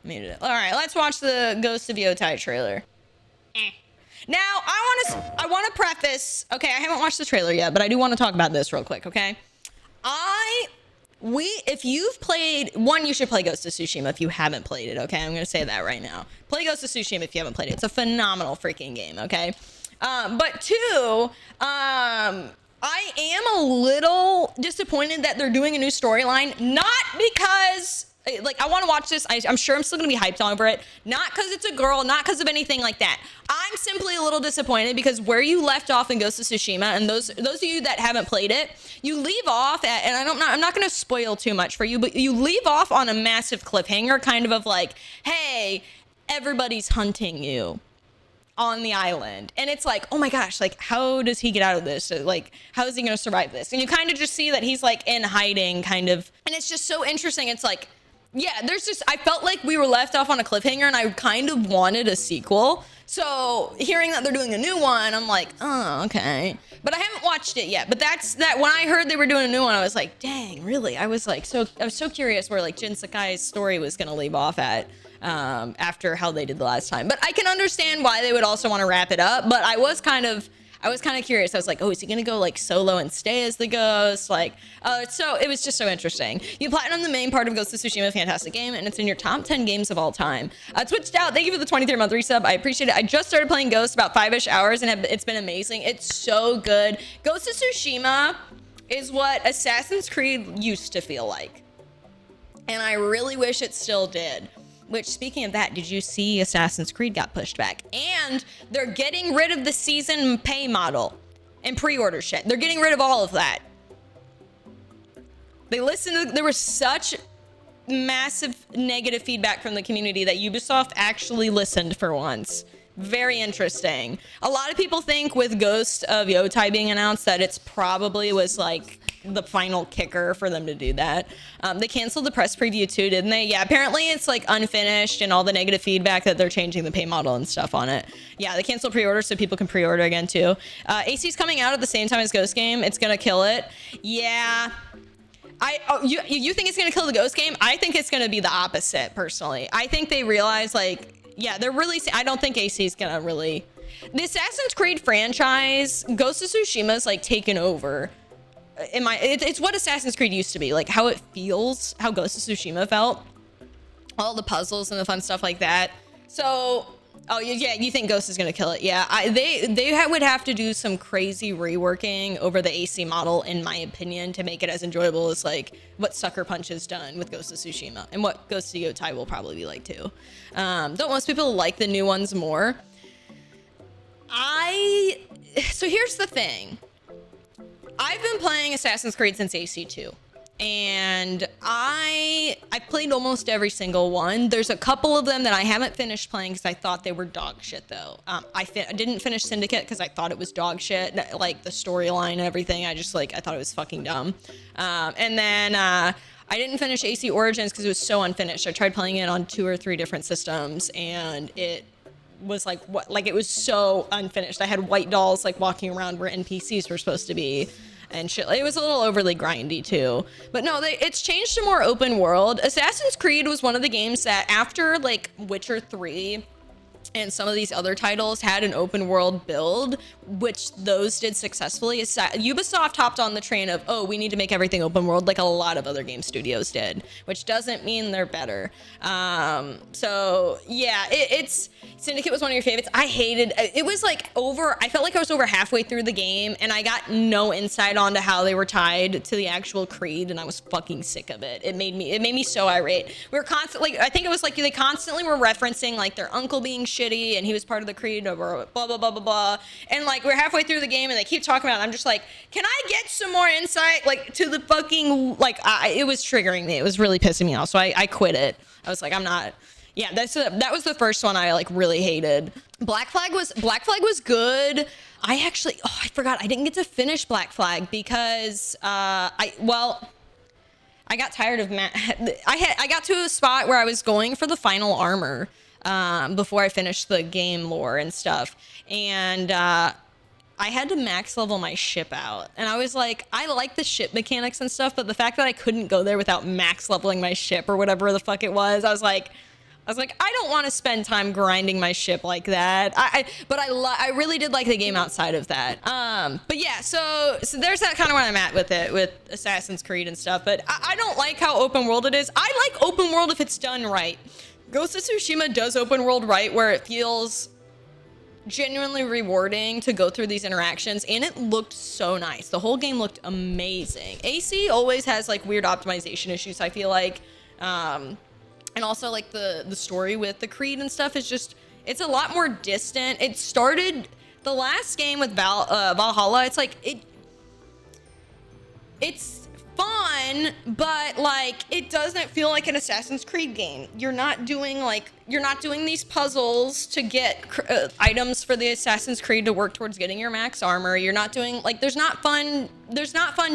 Muted it. All right, let's watch the Ghost of Yotei trailer. Now, I want to preface, okay, I haven't watched the trailer yet, but I do want to talk about this real quick, okay? If you've played, one, you should play Ghost of Tsushima if you haven't played it, okay? I'm going to say that right now. Play Ghost of Tsushima if you haven't played it. It's a phenomenal freaking game, okay? But two, I am a little disappointed that they're doing a new storyline, not because, like, I want to watch this. I'm sure I'm still going to be hyped over it. Not because it's a girl, not because of anything like that. I'm simply a little disappointed because where you left off in Ghost of Tsushima, and those of you that haven't played it, you leave off at, and I'm not going to spoil too much for you, but you leave off on a massive cliffhanger, kind of like, hey, everybody's hunting you on the island. And it's like, oh my gosh, like, how does he get out of this? Like, how is he going to survive this? And you kind of just see that he's like in hiding, kind of, and it's just so interesting. It's like, yeah, I felt like we were left off on a cliffhanger and I kind of wanted a sequel. So hearing that they're doing a new one, I'm like, oh, okay. But I haven't watched it yet. But when I heard they were doing a new one, I was like, dang, really? I was so curious where like Jin Sakai's story was going to leave off at after how they did the last time. But I can understand why they would also want to wrap it up. But I was kind of curious. I was like, oh, is he gonna go like solo and stay as the ghost? Like, so it was just so interesting. You platinum the main part of Ghost of Tsushima, fantastic game, and it's in your top 10 games of all time. Twitched out, thank you for the 23-month resub. I appreciate it. I just started playing Ghost about 5-ish hours, and it's been amazing. It's so good. Ghost of Tsushima is what Assassin's Creed used to feel like, and I really wish it still did. Which, speaking of that, did you see Assassin's Creed got pushed back? And they're getting rid of the season pay model and pre-order shit. They're getting rid of all of that. There was such massive negative feedback from the community that Ubisoft actually listened for once. Very interesting. A lot of people think with Ghost of Yotei being announced that it's probably was like the final kicker for them to do that. They canceled the press preview too, didn't they? Yeah, apparently it's like unfinished and all the negative feedback that they're changing the pay model and stuff on it. Yeah, they canceled pre-order so people can pre-order again too. AC's coming out at the same time as Ghost Game. It's gonna kill it. Yeah. You think it's gonna kill the Ghost Game? I think it's gonna be the opposite, personally. I think they realize, like, yeah, they're really, I don't think AC is gonna really, the Assassin's Creed franchise, Ghost of Tsushima's like taken over. It's what Assassin's Creed used to be, like how it feels, how Ghost of Tsushima felt, all the puzzles and the fun stuff like that. So, oh yeah, you think Ghost is gonna kill it? Yeah, they would have to do some crazy reworking over the AC model, in my opinion, to make it as enjoyable as like what Sucker Punch has done with Ghost of Tsushima, and what Ghost of Yotei will probably be like too. Don't most people like the new ones more? So here's the thing. I've been playing Assassin's Creed since AC2, and I've played almost every single one. There's a couple of them that I haven't finished playing because I thought they were dog shit though. I didn't finish Syndicate because I thought it was dog shit, like the storyline and everything. I thought it was fucking dumb. And then I didn't finish AC Origins because it was so unfinished. I tried playing it on 2 or 3 different systems, and it was like it was so unfinished. I had white dolls like walking around where NPCs were supposed to be and shit. It was a little overly grindy too. But no, it's changed to more open world. Assassin's Creed was one of the games that after like Witcher 3 and some of these other titles had an open world build, which those did successfully. Ubisoft hopped on the train of, oh, we need to make everything open world, like a lot of other game studios did, which doesn't mean they're better. So yeah, it's Syndicate was one of your favorites. I hated it. Was like I felt like I was over halfway through the game and I got no insight onto how they were tied to the actual Creed, and I was fucking sick of it. It made me so irate. We were constantly, I think it was like they constantly were referencing like their uncle being shitty and he was part of the Creed, or blah blah blah blah blah, and like we're halfway through the game and they keep talking about it. I'm just like, can I get some more insight like to the fucking, like it was triggering me. It was really pissing me off, so I quit it. I was like, I'm not. Yeah, that was the first one I like really hated. Black Flag was good. I forgot I didn't get to finish Black Flag because I got tired of I got to a spot where I was going for the final armor before I finished the game lore and stuff, and I had to max level my ship out, and I was like, I like the ship mechanics and stuff, but the fact that I couldn't go there without max leveling my ship or whatever the fuck it was, I was like, I was like, I don't want to spend time grinding my ship like that. But I really did like the game outside of that. But yeah, so there's that kind of where I'm at with it, with Assassin's Creed and stuff. But I don't like how open world it is. I like open world if it's done right. Ghost of Tsushima does open world right, where it feels genuinely rewarding to go through these interactions, and it looked so nice. The whole game looked amazing. AC always has like weird optimization issues, I feel like. And also like the story with the Creed and stuff is just, it's a lot more distant. It started, the last game with Valhalla, it's like, it's fun, but like, it doesn't feel like an Assassin's Creed game. You're not doing these puzzles to get items for the Assassin's Creed to work towards getting your max armor. You're not doing, like, there's not fun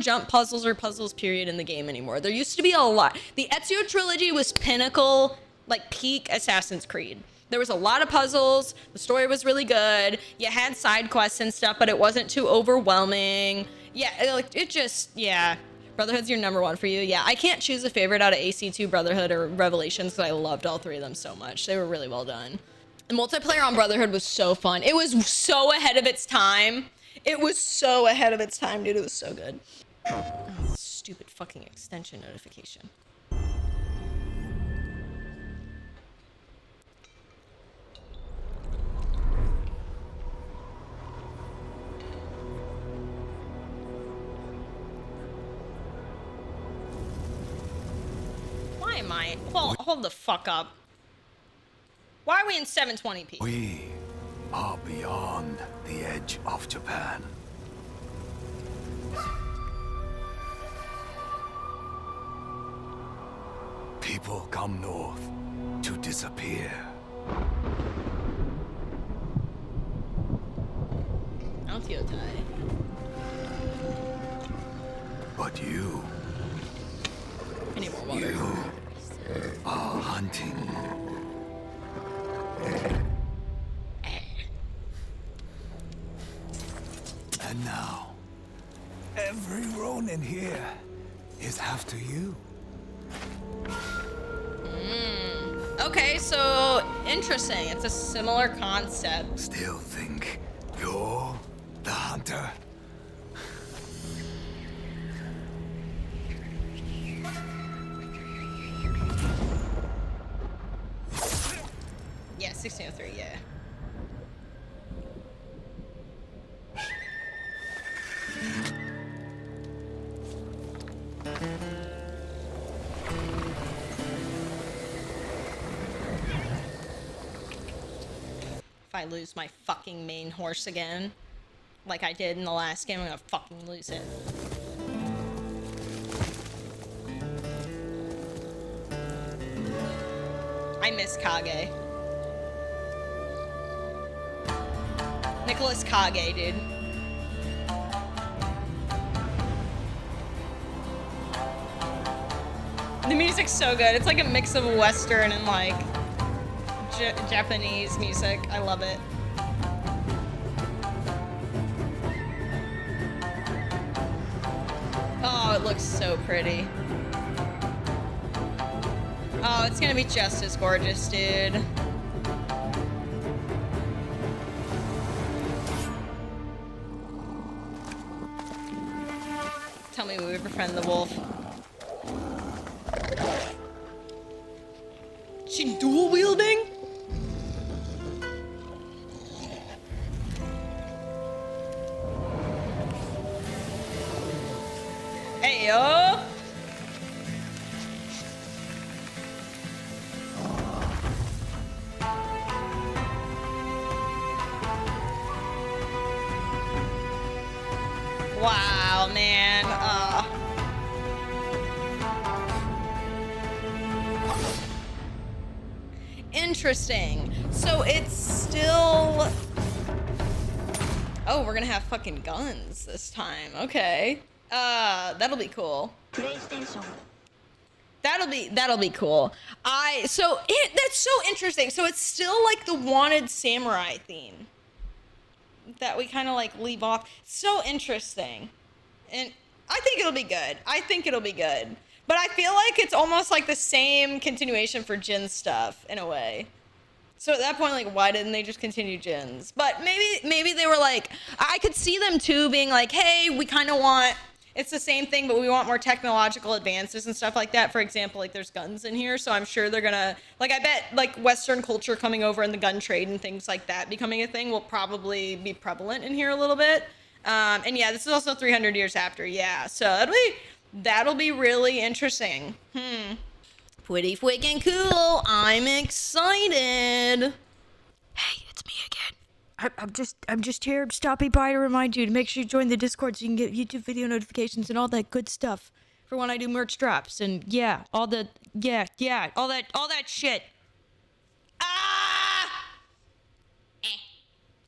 jump puzzles or puzzles period in the game anymore. There used to be a lot. The Ezio trilogy was pinnacle, like peak Assassin's Creed. There was a lot of puzzles. The story was really good. You had side quests and stuff, but it wasn't too overwhelming. Yeah, yeah. Brotherhood's your number one for you. Yeah, I can't choose a favorite out of AC2, Brotherhood, or Revelations, because I loved all three of them so much. They were really well done. The multiplayer on Brotherhood was so fun. It was so ahead of its time. It was so ahead of its time, dude. It was so good. Oh, stupid fucking extension notification. Why am I? Hold the fuck up. Why are we in 720p? We are beyond the edge of Japan. People come north to disappear. Mount Yotei. But you... I need more water. You are hunting. And now, every Ronin here is after you. Okay, so interesting. It's a similar concept. Still think you're the hunter? Yeah, 1603, yeah. If I lose my fucking main horse again, like I did in the last game, I'm gonna fucking lose it. I miss Kage. Nicholas Kage, dude. The music's so good. It's like a mix of Western and like Japanese music. I love it. Oh, it looks so pretty. Oh, it's gonna be just as gorgeous, dude. Tell me we would befriend the wolf. She dual wielding? Hey yo! Wow, man. Interesting. So it's still... Oh, we're gonna have fucking guns this time. Okay. That'll be cool. That'll be cool. That's so interesting. So it's still like the Wanted Samurai theme that we kind of like leave off. So interesting. And I think it'll be good. But I feel like it's almost like the same continuation for Jin stuff in a way. So at that point, like, why didn't they just continue Jin's? But maybe they were like, I could see them too being like, hey, we kind of want, it's the same thing, but we want more technological advances and stuff like that. For example, like there's guns in here, so I'm sure they're gonna, like, I bet like Western culture coming over and the gun trade and things like that becoming a thing will probably be prevalent in here a little bit. And yeah, this is also 300 years after. Yeah, so that'll be really interesting. Pretty freaking cool. I'm excited. Hey, it's me again. I'm just here stopping by to remind you to make sure you join the Discord so you can get YouTube video notifications and all that good stuff for when I do merch drops and all that shit.